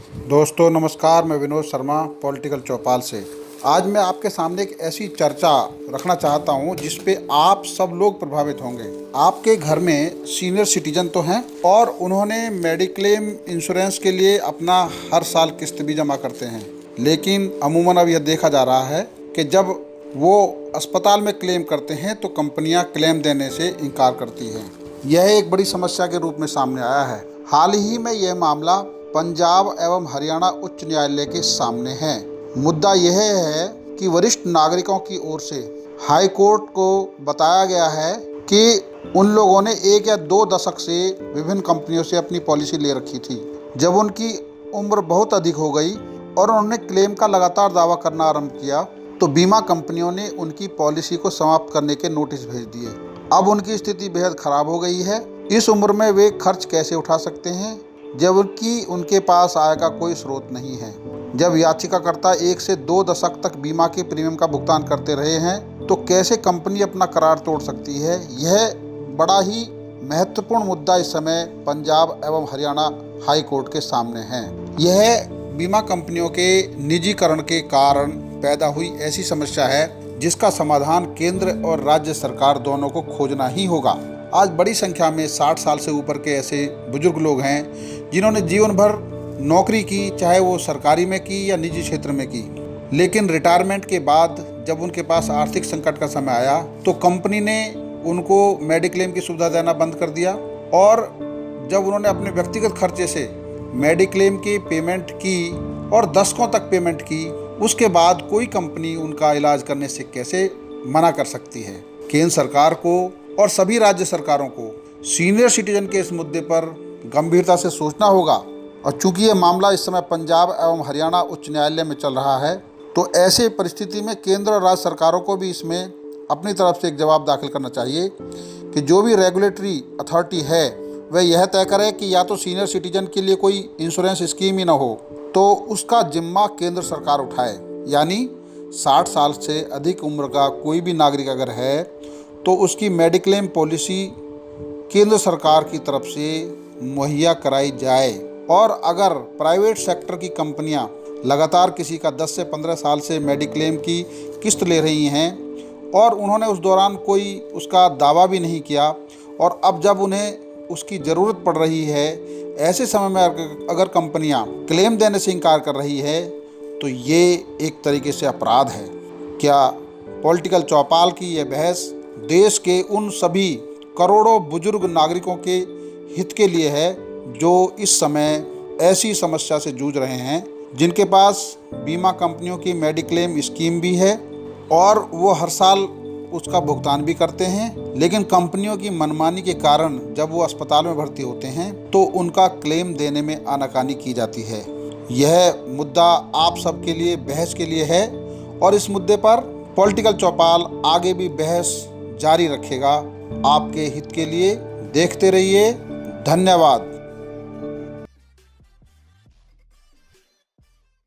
दोस्तों नमस्कार, मैं विनोद शर्मा पॉलिटिकल चौपाल से। आज मैं आपके सामने एक ऐसी चर्चा रखना चाहता हूं जिस पे आप सब लोग प्रभावित होंगे। आपके घर में सीनियर सिटीजन तो हैं और उन्होंने मेडिक्लेम इंश्योरेंस के लिए अपना हर साल किस्त भी जमा करते हैं, लेकिन अमूमन अब यह देखा जा रहा है कि जब वो अस्पताल में क्लेम करते हैं तो कंपनियां क्लेम देने से इनकार करती हैं। यह एक बड़ी समस्या के रूप में सामने आया है। हाल ही में यह मामला पंजाब एवं हरियाणा उच्च न्यायालय के सामने है। मुद्दा यह है कि वरिष्ठ नागरिकों की ओर से हाई कोर्ट को बताया गया है कि उन लोगों ने 1 या 2 दशक से विभिन्न कंपनियों से अपनी पॉलिसी ले रखी थी। जब उनकी उम्र बहुत अधिक हो गई और उन्होंने क्लेम का लगातार दावा करना आरंभ किया तो बीमा कंपनियों ने उनकी पॉलिसी को समाप्त करने के नोटिस भेज दिए। अब उनकी स्थिति बेहद खराब हो गई है। इस उम्र में वे खर्च कैसे उठा सकते हैं जबकि उनके पास आय का कोई स्रोत नहीं है। जब याचिकाकर्ता 1 से 2 दशक तक बीमा के प्रीमियम का भुगतान करते रहे हैं तो कैसे कंपनी अपना करार तोड़ सकती है? यह बड़ा ही महत्वपूर्ण मुद्दा इस समय पंजाब एवं हरियाणा हाई कोर्ट के सामने है। यह बीमा कंपनियों के निजीकरण के कारण पैदा हुई ऐसी समस्या है जिसका समाधान केंद्र और राज्य सरकार दोनों को खोजना ही होगा। आज बड़ी संख्या में 60 साल से ऊपर के ऐसे बुजुर्ग लोग हैं जिन्होंने जीवन भर नौकरी की, चाहे वो सरकारी में की या निजी क्षेत्र में की, लेकिन रिटायरमेंट के बाद जब उनके पास आर्थिक संकट का समय आया तो कंपनी ने उनको मेडिक्लेम की सुविधा देना बंद कर दिया। और जब उन्होंने अपने व्यक्तिगत खर्चे से मेडिक्लेम की पेमेंट की और दशकों तक पेमेंट की, उसके बाद कोई कंपनी उनका इलाज करने से कैसे मना कर सकती है? केंद्र सरकार को और सभी राज्य सरकारों को सीनियर सिटीजन के इस मुद्दे पर गंभीरता से सोचना होगा। और चूंकि ये मामला इस समय पंजाब एवं हरियाणा उच्च न्यायालय में चल रहा है तो ऐसे परिस्थिति में केंद्र और राज्य सरकारों को भी इसमें अपनी तरफ से एक जवाब दाखिल करना चाहिए कि जो भी रेगुलेटरी अथॉरिटी है वह यह तय करे कि या तो सीनियर सिटीजन के लिए कोई इंश्योरेंस स्कीम ही ना हो तो उसका जिम्मा केंद्र सरकार उठाए। यानी 60 साल से अधिक उम्र का कोई भी नागरिक अगर है तो उसकी मेडिक्लेम पॉलिसी केंद्र सरकार की तरफ से मुहैया कराई जाए। और अगर प्राइवेट सेक्टर की कंपनियां लगातार किसी का 10 से 15 साल से मेडिक्लेम की किस्त ले रही हैं और उन्होंने उस दौरान कोई उसका दावा भी नहीं किया और अब जब उन्हें उसकी ज़रूरत पड़ रही है, ऐसे समय में अगर कंपनियां क्लेम देने से इनकार कर रही है तो ये एक तरीके से अपराध है। क्या पॉलिटिकल चौपाल की यह बहस देश के उन सभी करोड़ों बुजुर्ग नागरिकों के हित के लिए है जो इस समय ऐसी समस्या से जूझ रहे हैं, जिनके पास बीमा कंपनियों की मेडिक्लेम स्कीम भी है और वो हर साल उसका भुगतान भी करते हैं, लेकिन कंपनियों की मनमानी के कारण जब वो अस्पताल में भर्ती होते हैं तो उनका क्लेम देने में आनाकानी की जाती है। यह मुद्दा आप सबके लिए बहस के लिए है और इस मुद्दे पर पॉलिटिकल चौपाल आगे भी बहस जारी रखेगा। आपके हित के लिए देखते रहिए। धन्यवाद।